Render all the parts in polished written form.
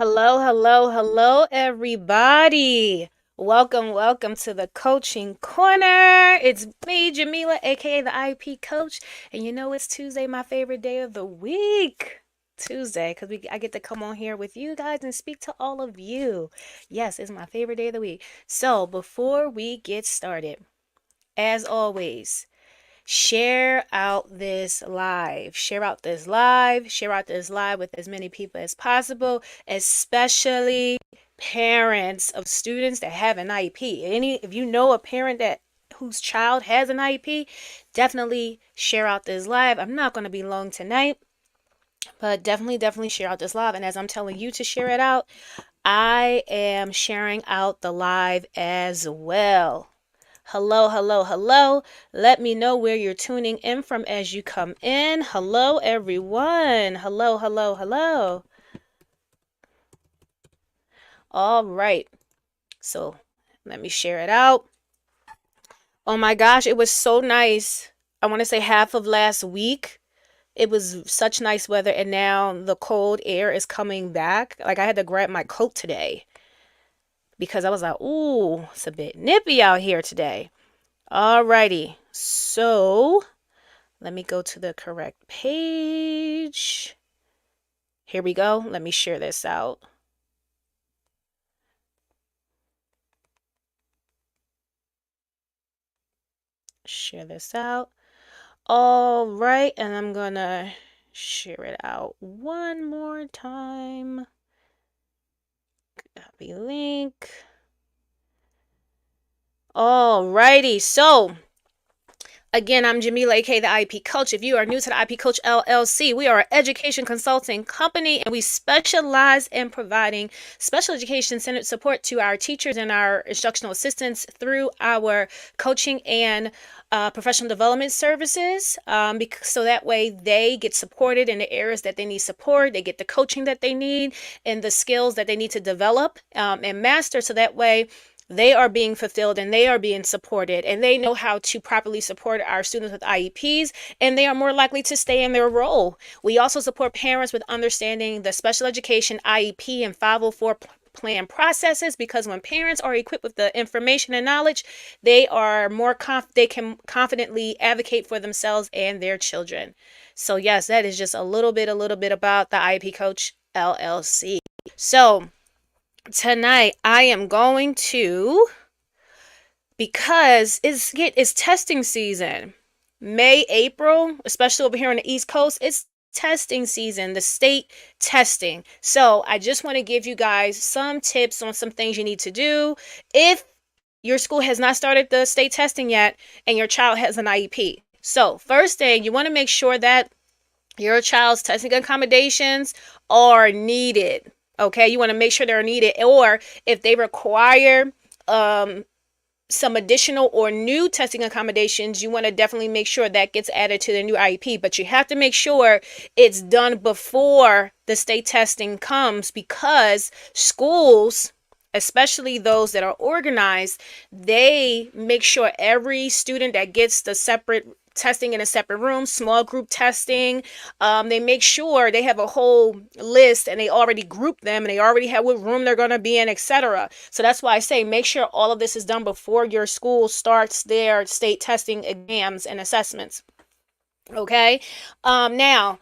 Hello, hello, hello, everybody. Welcome to the Coaching Corner. It's me, Jamila, aka the IEP Coach, and you know it's Tuesday, my favorite day of the week. Tuesday, because I get to come on here with you guys and speak to all of you. Yes, it's my favorite day of the week. So before we get started, as always, share out this live. Share out this live. Share out this live with as many people as possible, especially parents of students that have an IEP. If you know a parent that whose child has an IEP, definitely share out this live. I'm not going to be long tonight, but definitely share out this live. And as I'm telling you to share it out, I am sharing out the live as well. Hello, hello, hello. Let me know where you're tuning in from as you come in. Hello, everyone. Hello, hello, hello. All right. So let me share it out. Oh my gosh, it was so nice. I want to say half of last week. It was such nice weather, and now the cold air is coming back. Like I had to grab my coat today because I was like, ooh, it's a bit nippy out here today. Alrighty. So let me go to the correct page. Here we go. Let me share this out. Share this out. All right, and I'm gonna share it out one more time. Copy link. All righty, so again, I'm Jamila, aka the IEP Coach. If you are new to the IEP Coach LLC, we are an education consulting company, and we specialize in providing special education centered support to our teachers and our instructional assistants through our coaching and professional development services, so that way they get supported in the areas that they need support. They get the coaching that they need and the skills that they need to develop and master, so that way they are being fulfilled and they are being supported, and they know how to properly support our students with IEPs, and they are more likely to stay in their role. We also support parents with understanding the special education IEP and 504 plan processes, because when parents are equipped with the information and knowledge, they are they can confidently advocate for themselves and their children. So yes, that is just a little bit about the IEP Coach LLC. So tonight I am going to, because it's testing season. May, April, especially over here on the East Coast, it's testing season, the state testing. So I just want to give you guys some tips on some things you need to do if your school has not started the state testing yet and your child has an IEP. So first thing, you want to make sure that your child's testing accommodations are needed. Okay, you want to make sure they're needed, or if they require some additional or new testing accommodations, you want to definitely make sure that gets added to the new IEP. But you have to make sure it's done before the state testing comes, because schools, especially those that are organized, they make sure every student that gets the separate testing in a separate room, small group testing. They make sure they have a whole list, and they already group them, and they already have what room they're going to be in, etc. So that's why I say make sure all of this is done before your school starts their state testing exams and assessments. Okay. Now,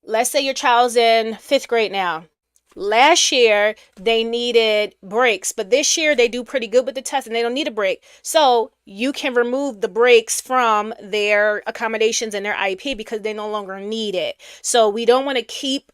let's say your child's in 5th grade now. Last year, they needed breaks, but this year they do pretty good with the test and they don't need a break. So you can remove the breaks from their accommodations and their IEP because they no longer need it. So we don't want to keep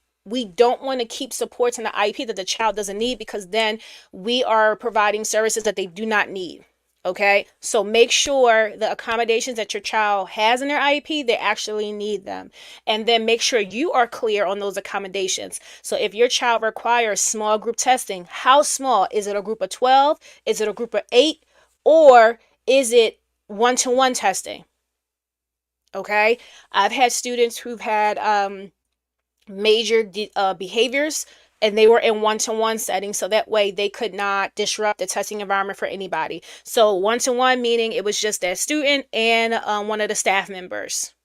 supports in the IEP that the child doesn't need, because then we are providing services that they do not need. Okay, so make sure the accommodations that your child has in their IEP, they actually need them. And then make sure you are clear on those accommodations. So if your child requires small group testing, how small? Is it a group of 12? Is it a group of 8? Or is it one-to-one testing? Okay, I've had students who've had major behaviors, and they were in one-to-one settings, so that way they could not disrupt the testing environment for anybody. So one-to-one meaning it was just that student and one of the staff members.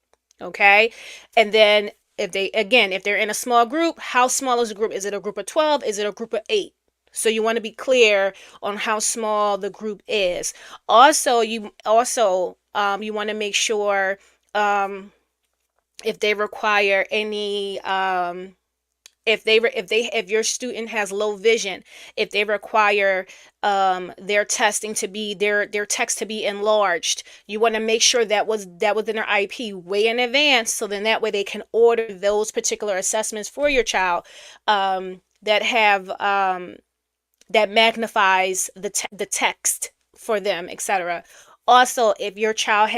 Okay, and then if they're in a small group, how small is the group? Is it a group of 12? Is it a group of 8? So you want to be clear on how small the group is. You want to make sure if they require any if your student has low vision, if they require their testing to be their text to be enlarged, you want to make sure that was in their IEP way in advance, so then that way they can order those particular assessments for your child that have that magnifies the text for them, etc. Also, if your child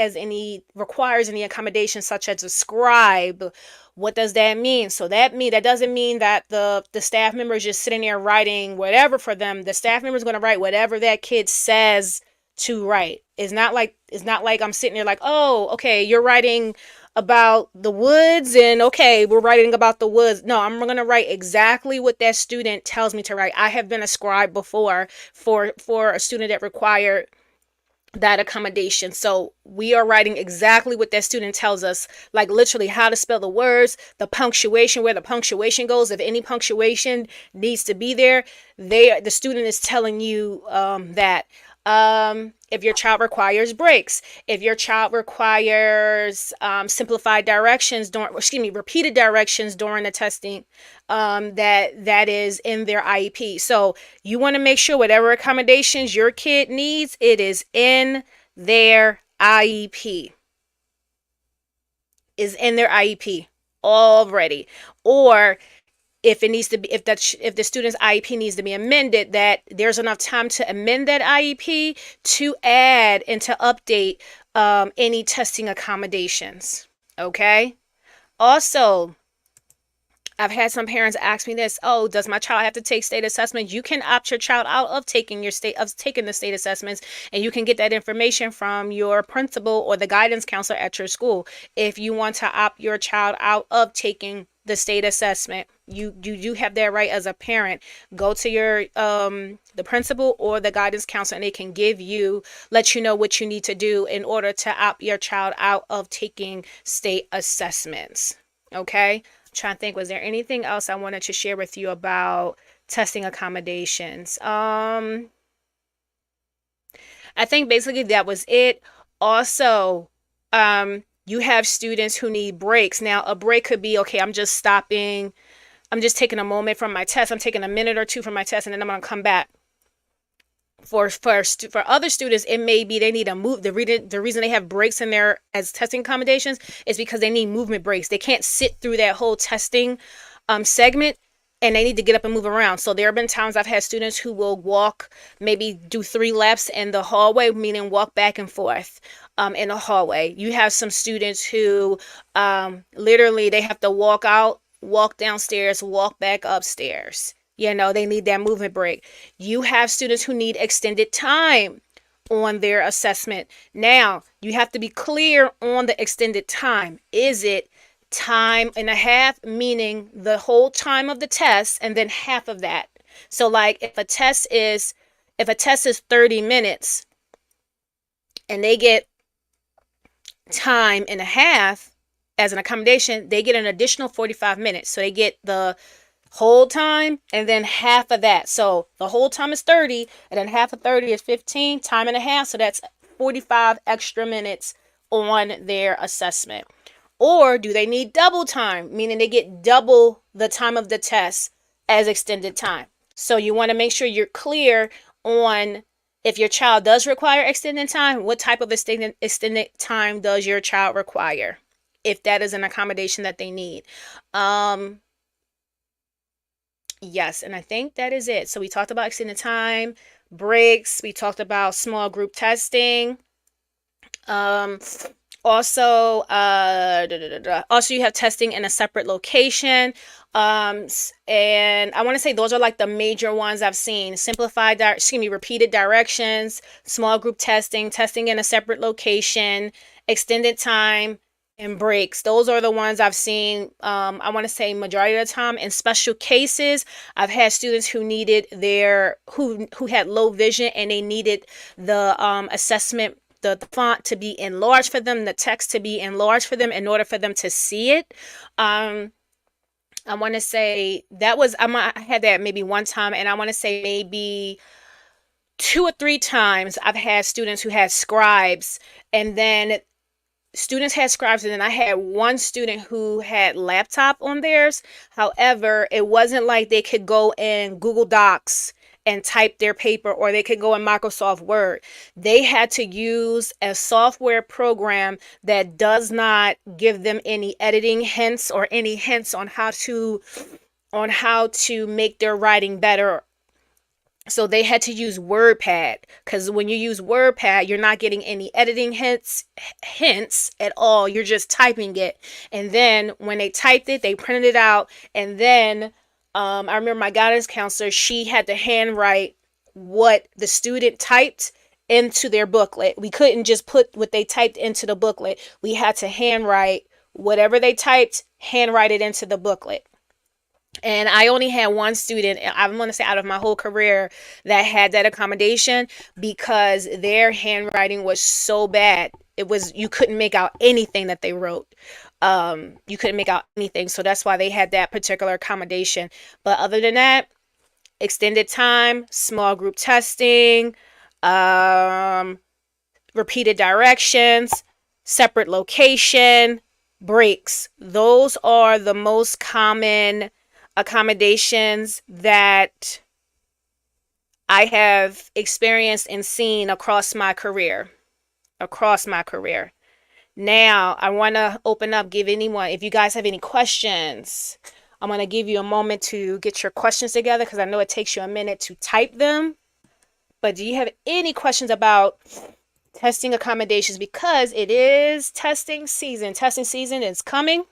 requires any accommodations such as a scribe, what does that mean? So that doesn't mean that the staff member is just sitting there writing whatever for them. The staff member is going to write whatever that kid says to write. It's not like I'm sitting there like, oh, okay, you're writing about the woods, and okay, we're writing about the woods. No, I'm going to write exactly what that student tells me to write. I have been a scribe before for a student that required that accommodation. So we are writing exactly what that student tells us, like literally how to spell the words, the punctuation, where the punctuation goes. If any punctuation needs to be there, the student is telling you that. If your child requires breaks, if your child requires repeated directions during the testing, that is in their IEP. So you want to make sure whatever accommodations your kid needs, it is in their IEP. Is in their IEP already. Or if it needs to be, if the student's IEP needs to be amended, that there's enough time to amend that IEP to add and to update any testing accommodations. Okay. Also, I've had some parents ask me this: oh, does my child have to take state assessments? You can opt your child out of taking the state assessments, and you can get that information from your principal or the guidance counselor at your school. If you want to opt your child out of taking the state assessment, you have that right as a parent. Go to your the principal or the guidance counselor, and they can let you know what you need to do in order to opt your child out of taking state assessments. Okay. Trying to think, was there anything else I wanted to share with you about testing accommodations? I think basically that was it. Also, you have students who need breaks. Now, a break could be, okay, I'm just taking a moment from my test. I'm taking a minute or two from my test, and then I'm going to come back. For other students, it may be they need a move. The reason they have breaks in there as testing accommodations is because they need movement breaks. They can't sit through that whole testing segment, and they need to get up and move around. So there have been times I've had students who will walk, maybe do 3 laps in the hallway, meaning walk back and forth in the hallway. You have some students who literally they have to walk out, walk downstairs, walk back upstairs. They need that movement break. You have students who need extended time on their assessment. Now, you have to be clear on the extended time. Is it time and a half, meaning the whole time of the test and then half of that? So like if a test is 30 minutes and they get time and a half as an accommodation, they get an additional 45 minutes. So they get the whole time and then half of that. So the whole time is 30, and then half of 30 is 15, time and a half. So that's 45 extra minutes on their assessment. Or do they need double time, meaning they get double the time of the test as extended time? So you want to make sure you're clear on if your child does require extended time, what type of extended time does your child require, if that is an accommodation that they need. Yes, and I think that is it. So we talked about extended time, breaks, we talked about small group testing. Also, you have testing in a separate location. And I want to say those are like the major ones I've seen. Repeated directions, small group testing, testing in a separate location, extended time, and breaks. Those are the ones I've seen. I want to say majority of the time. In special cases, I've had students who needed who had low vision, and they needed the assessment, the font to be enlarged for them, the text to be enlarged for them in order for them to see it. I want to say I had that maybe one time, and I want to say maybe 2 or 3 times I've had students who had scribes, and then I had one student who had laptop on theirs. However, it wasn't like they could go in Google Docs and type their paper, or they could go in Microsoft Word. They had to use a software program that does not give them any editing hints or any hints on how to make their writing better. So they had to use WordPad, because when you use WordPad, you're not getting any editing hints at all. You're just typing it. And then when they typed it, they printed it out. And then I remember my guidance counselor, she had to handwrite what the student typed into their booklet. We couldn't just put what they typed into the booklet. We had to handwrite whatever they typed, handwrite it into the booklet. And I only had one student, I'm going to say out of my whole career, that had that accommodation, because their handwriting was so bad. You couldn't make out anything that they wrote. You couldn't make out anything. So that's why they had that particular accommodation. But other than that, extended time, small group testing, repeated directions, separate location, breaks. Those are the most common accommodations that I have experienced and seen across my career. Now, I want to open up, give anyone, if you guys have any questions, I'm going to give you a moment to get your questions together, because I know it takes you a minute to type them. But do you have any questions about testing accommodations? Because it is testing season. Testing season is coming.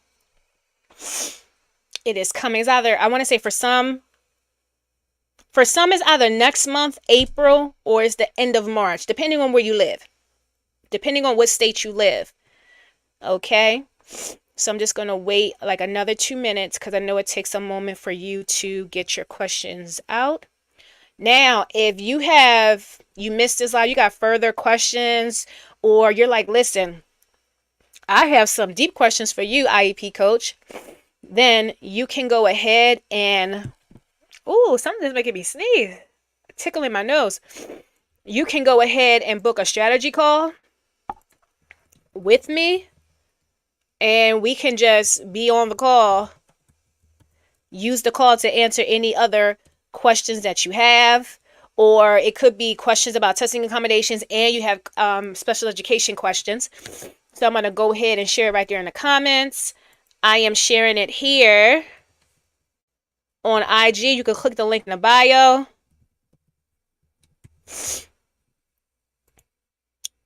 It is coming. It's either, I want to say for some it's either next month, April, or it's the end of March, depending on where you live, depending on what state you live. Okay. So I'm just going to wait like another 2 minutes, because I know it takes a moment for you to get your questions out. Now, if you missed this live, you got further questions, or you're like, listen, I have some deep questions for you, IEP Coach, then you can go ahead and, something's making me sneeze, tickling my nose. You can go ahead and book a strategy call with me, and we can just be on the call. Use the call to answer any other questions that you have, or it could be questions about testing accommodations, and you have special education questions. So I'm going to go ahead and share it right there in the comments. I am sharing it here on IG. You can click the link in the bio.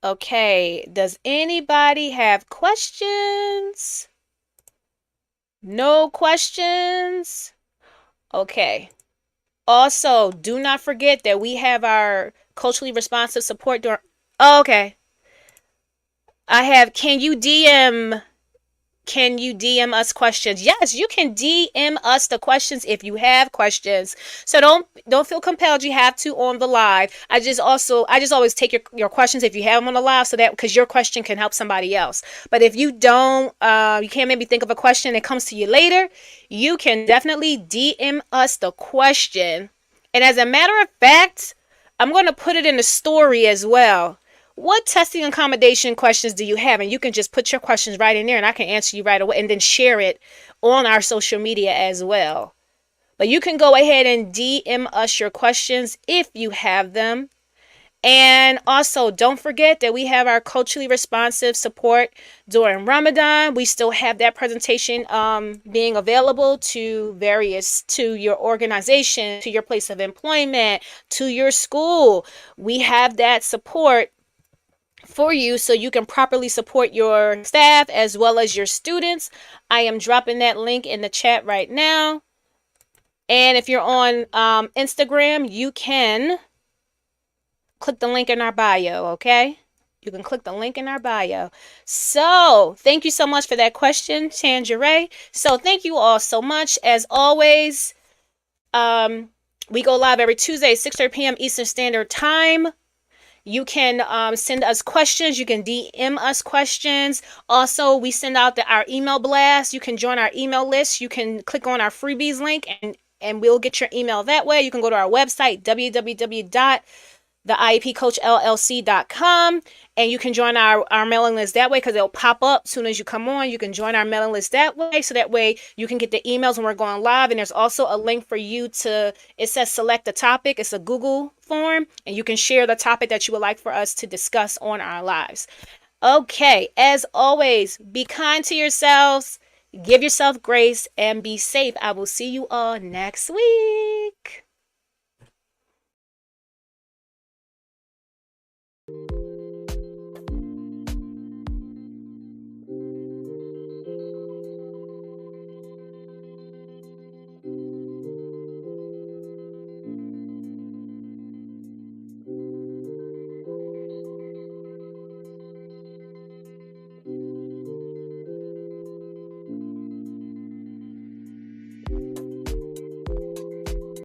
Okay, does anybody have questions? No questions? Okay. Also, do not forget that we have our culturally responsive support during... Oh, okay. I have, can you DM us questions? Yes, you can DM us the questions if you have questions. So don't feel compelled you have to on the live. I just always take your questions if you have them on the live, so that, because your question can help somebody else. But if you don't, you can't maybe think of a question that comes to you later, you can definitely DM us the question. And as a matter of fact, I'm going to put it in the story as well. What testing accommodation questions do you have? And you can just put your questions right in there, and I can answer you right away, and then share it on our social media as well. But you can go ahead and DM us your questions if you have them. And also, don't forget that we have our culturally responsive support during Ramadan. We still have that presentation being available to your organization, to your place of employment, to your school. We have that support for you, so you can properly support your staff as well as your students. I am dropping that link in the chat right now. And if you're on Instagram, you can click the link in our bio, okay? You can click the link in our bio. So thank you so much for that question, Tangeray. So thank you all so much. As always, we go live every Tuesday, 6:30 p.m. Eastern Standard Time. You can send us questions. You can DM us questions. Also, we send out our email blast. You can join our email list. You can click on our freebies link and we'll get your email that way. You can go to our website, www.theiepcoachllc.com, and you can join our mailing list that way because it'll pop up as soon as you come on. You can join our mailing list that way, so that way you can get the emails when we're going live. And there's also a link for you to, it says select a topic. It's a Google form, and you can share the topic that you would like for us to discuss on our lives. Okay, as always, be kind to yourselves, give yourself grace, and be safe. I will see you all next week.